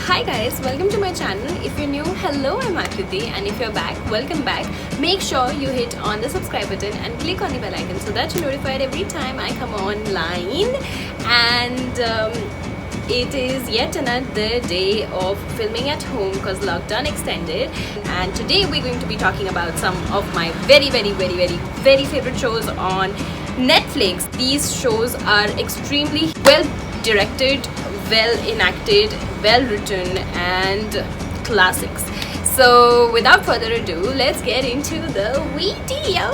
Hi guys, welcome to my channel. If you're new, hello, I'm Akriti, and if you're back, welcome back. Make sure you hit on the subscribe button and click on the bell icon so that you're notified every time I come online. And it is yet another day of filming at home because lockdown extended, and today we're going to be talking about some of my very favorite shows on Netflix. These shows are extremely well directed, well enacted, well written, and classics. So without further ado, let's get into the video.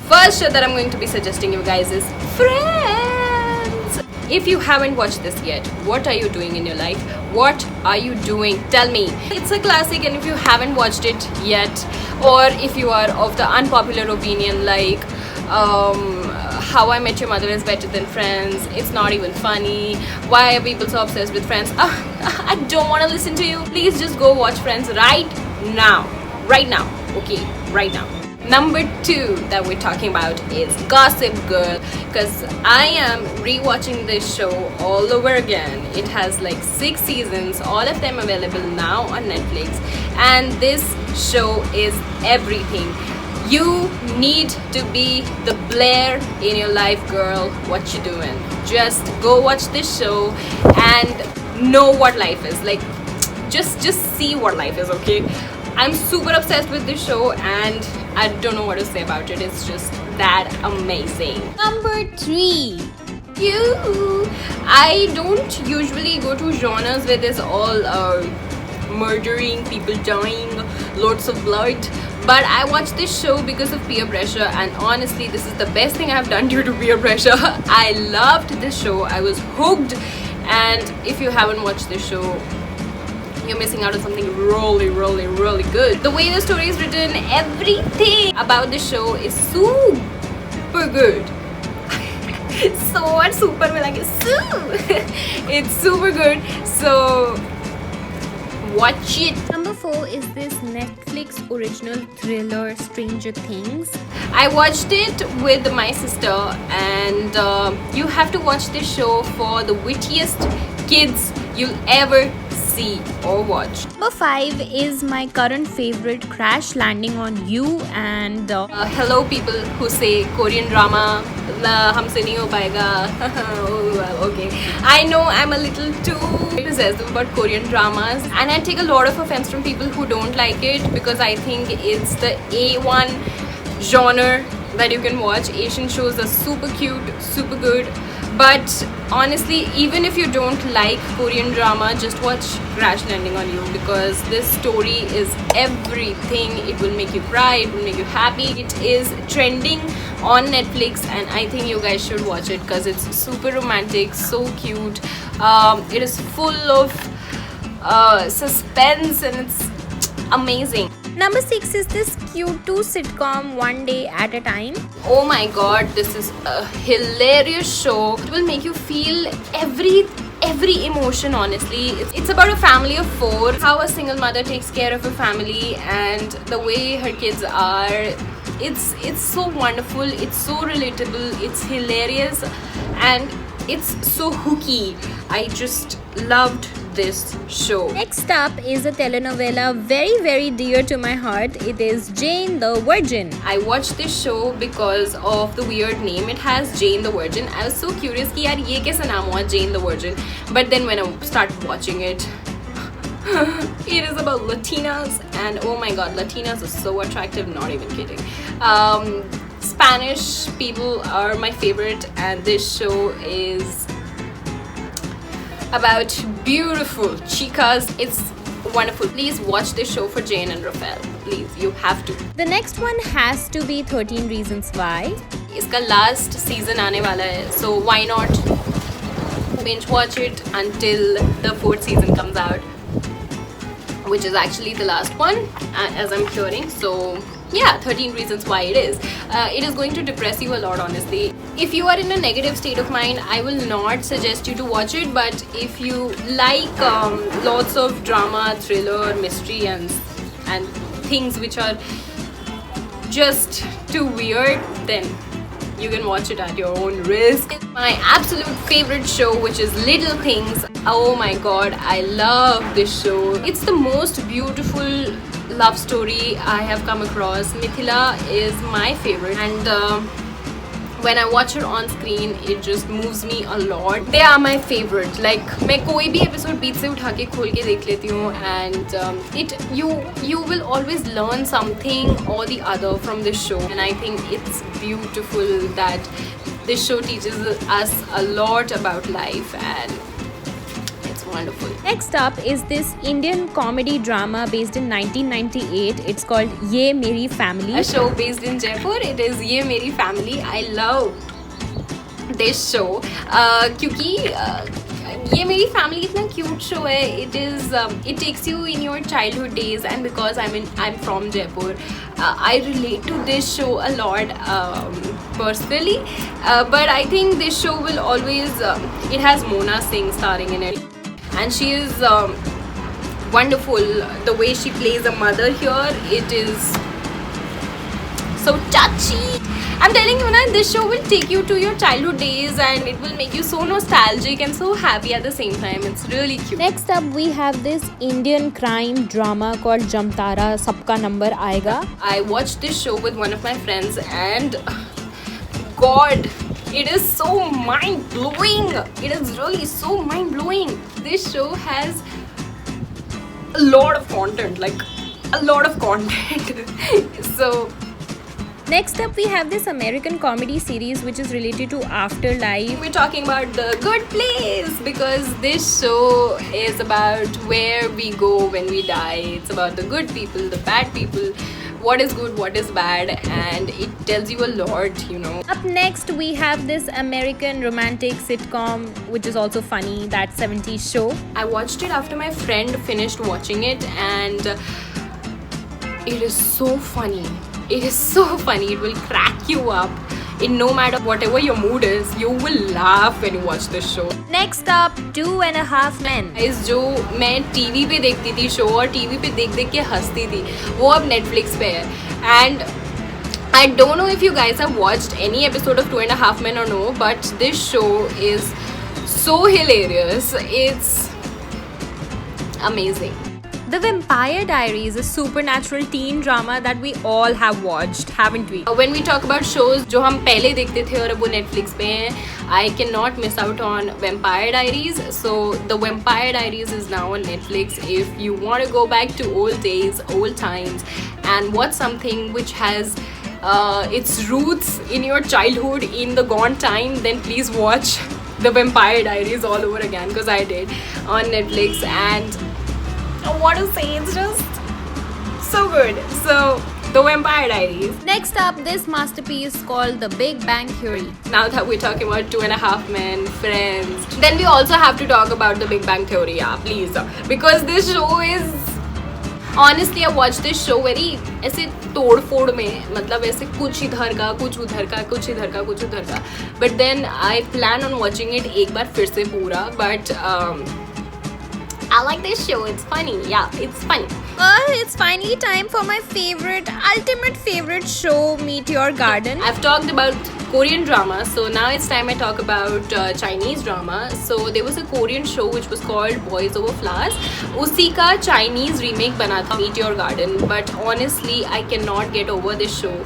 First show that I'm going to be suggesting you guys is Friends. If you haven't watched this yet, what are you doing in your life? What are you doing? Tell me. It's a classic, and if you haven't watched it yet, or if you are of the unpopular opinion like How I Met Your Mother is better than Friends, it's not even funny, why are people so obsessed with Friends, I don't want to listen to you, please just go watch Friends right now, okay, right now. Number 2 that we're talking about is Gossip Girl, because I am rewatching this show all over again. It has like 6 seasons, all of them available now on Netflix, and this show is everything. You need to be the Blair in your life, girl. What you doing? Just go watch this show and know what life is like. Just see what life is, okay? I'm super obsessed with this show, and I don't know what to say about it. It's just that amazing. Number 3. I don't usually go to genres where there's all murdering, people dying, lots of blood, but I watched this show because of peer pressure, and honestly this is the best thing I've done due to peer pressure. I loved this show, I was hooked, and if you haven't watched this show, you're missing out on something really good. The way the story is written, everything about this show is super good. So what super will I get? It's super good, so watch it. Number 4 is this Netflix original thriller Stranger Things. I watched it with my sister, and you have to watch this show for the wittiest kids you'll ever see or watch. Number 5 is my current favorite, Crash Landing on You. And hello people who say Korean drama humse nahi ho payega. Oh, well, okay, I know I'm a little too possessive about Korean dramas, and I take a lot of offense from people who don't like it, because I think it's the A1 genre that you can watch. Asian shows are super cute, super good, but honestly, even if you don't like Korean drama, just watch Crash Landing on You, because this story is everything. It will make you cry, it will make you happy. It is trending on Netflix, and I think you guys should watch it because it's super romantic, so cute. It is full of suspense, and it's amazing. Number 6 is this Q2 sitcom One Day at a Time. Oh my god, this is a hilarious show. It will make you feel every emotion, honestly. It's about a family of 4, how a single mother takes care of her family, and the way her kids are. It's so wonderful, it's so relatable, it's hilarious, and it's so hooky. I just loved this show. Next up is a telenovela very dear to my heart. It is Jane the Virgin. I watched this show because of the weird name it has, Jane the Virgin. I was so curious कि यार ये कैसा नाम हुआ, Jane the Virgin. But then when I started watching it, it is about Latinas, and oh my god, Latinas are so attractive, not even kidding. Spanish people are my favorite, and this show is about beautiful chicas. It's wonderful. Please watch this show for Jane and Rafael. Please, you have to. The next one has to be 13 Reasons Why. इसका last season आने वाला है, so why not binge watch it until the 4th season comes out, which is actually the last one, as I'm hearing. So yeah, 13 Reasons Why it is. It is going to depress you a lot, honestly. If you are in a negative state of mind, I will not suggest you to watch it, but if you like lots of drama, thriller, mystery, and things which are just too weird, then you can watch it at your own risk. My absolute favorite show, which is Little Things. Oh my god, I love this show. It's the most beautiful love story I have come across. Mithila is my favorite, and when I watch her on screen, it just moves me a lot. They are my favorite. Like मैं कोई भी episode बीच से उठा के खोल के देख लेती हूँ, and you will always learn something or the other from this show. And I think it's beautiful that this show teaches us a lot about life, and it's wonderful. Next up is this Indian comedy drama based in 1998. It's called Ye Meri Family. A show based in Jaipur. It is Ye Meri Family. I love this show क्योंकि ये मेरी family इतना cute show है. It takes you in your childhood days, and because I'm from Jaipur, I relate to this show a lot personally, but I think this show will always it has Mona Singh starring in it, and she is wonderful. The way she plays a mother here, it is so touchy. I'm telling you, this show will take you to your childhood days, and it will make you so nostalgic and so happy at the same time. It's really cute. Next up, we have this Indian crime drama called Jamtara Sabka Number Aayega. I watched this show with one of my friends, and God, it is so mind-blowing. It is really so mind-blowing. This show has a lot of content, like a lot of content. So Next up, we have this American comedy series which is related to afterlife. we're talking about The Good Place, because this show is about where we go when we die. It's about the good people, the bad people, what is good, what is bad, and it tells you a lot, you know. Up next, we have this American romantic sitcom which is also funny, that 70s show. I watched it after my friend finished watching it, and it is so funny. It is so funny. It will crack you up. In no matter whatever your mood is, you will laugh when you watch this show. Next up, 2.5 Men. Guys, जो मैं TV पे देखती थी show और TV पे देख देख के हंसती थी, वो अब नेटफ्लिक्स पे है. And I don't know if you guys have watched any episode of 2.5 Men or no, but this show is so hilarious. It's amazing. The Vampire Diaries, a supernatural teen drama that we all have watched, haven't we? When we talk about shows जो हम पहले देखते थे और अब वो Netflix पे हैं, I cannot miss out on Vampire Diaries. So the Vampire Diaries is now on Netflix. If you want to go back to old days, old times, and watch something which has its roots in your childhood, in the gone time, then please watch the Vampire Diaries all over again, because I did on Netflix, and what to say, it's just so good. So the Vampire Diaries. Next up, this masterpiece called The Big Bang Theory. Now that we're talking about 2.5 Men, Friends, then we also have to talk about the Big Bang Theory, yeah, please, because this show is, honestly, I watched this show very ऐसे तोड़ फोड़ में, मतलब ऐसे कुछ इधर का कुछ उधर का कुछ इधर का कुछ उधर का, but then I plan on watching it एक बार फिर से पूरा, but I like this show. It's funny. Yeah, it's funny. It's finally time for my ultimate favorite show, Meteor Garden. I've talked about Korean drama, so now it's time I talk about Chinese drama. So there was a Korean show which was called Boys Over Flowers. उसी का Chinese remake बना था Meteor Garden, but honestly I cannot get over this show.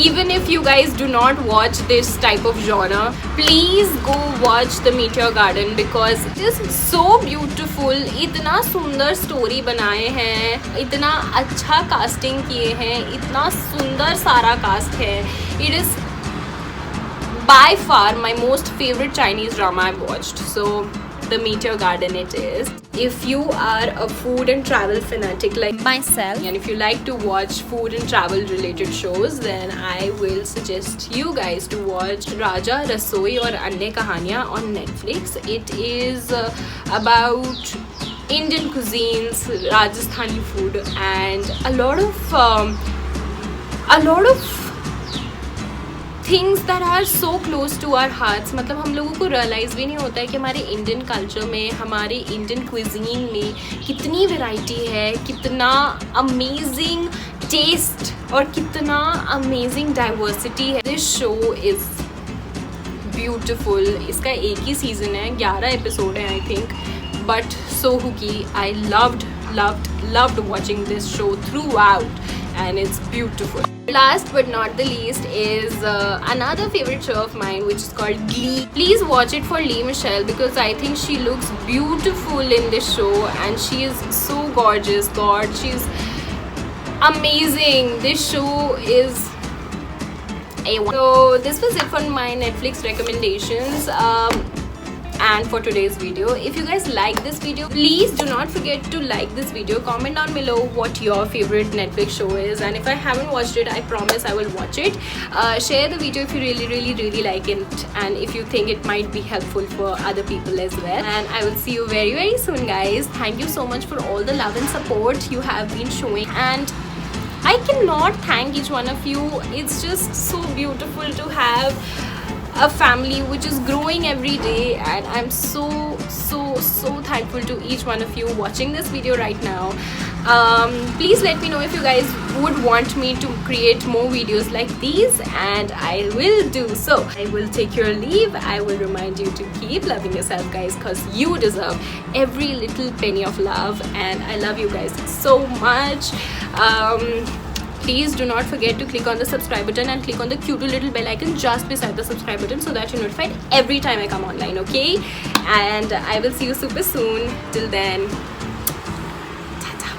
Even if you guys do not watch this type of genre, please go watch the Meteor Garden, because it is so beautiful. इतना सुंदर story बनाए हैं, इतना अच्छा casting किए हैं, इतना सुंदर सारा कास्ट है. It is by far my most favorite Chinese drama I've watched. So the Meteor Garden it is. If you are a food and travel fanatic like Myself. and if you like to watch food and travel related shows, then I will suggest you guys to watch Raja Rasoi or Anye Kahaniyan on Netflix. It is about Indian cuisines, Rajasthani food, and a lot of things that are so close to our hearts. मतलब हम लोगों को realise भी नहीं होता है कि हमारे इंडियन कल्चर में, हमारे इंडियन क्विजीन में कितनी वैरायटी है, कितना अमेजिंग टेस्ट और कितना अमेजिंग डाइवर्सिटी है. This show is beautiful. इसका एक ही सीजन है, 11 एपिसोड है I think, but so hooky. I loved watching this show throughout, and it's beautiful. Last but not the least is another favorite show of mine, which is called Glee. Please watch it for Lea Michele because I think she looks beautiful in this show, and she is so gorgeous. God, she's amazing. This show is A1. So this was it for my Netflix recommendations. And for today's video, if you guys like this video, please do not forget to like this video, comment down below what your favorite Netflix show is, and if I haven't watched it, I promise I will watch it. Share the video if you really like it, and if you think it might be helpful for other people as well. And I will see you very soon, guys. Thank you so much for all the love and support you have been showing, and I cannot thank each one of you. It's just so beautiful to have a family which is growing every day, and I'm so thankful to each one of you watching this video right now. Please let me know if you guys would want me to create more videos like these, and I will do so. I will take your leave. I will remind you to keep loving yourself, guys, because you deserve every little penny of love, and I love you guys so much. Please do not forget to click on the subscribe button and click on the cute little bell icon just beside the subscribe button so that you're notified every time I come online, okay? And I will see you super soon. Till then, ta-ta.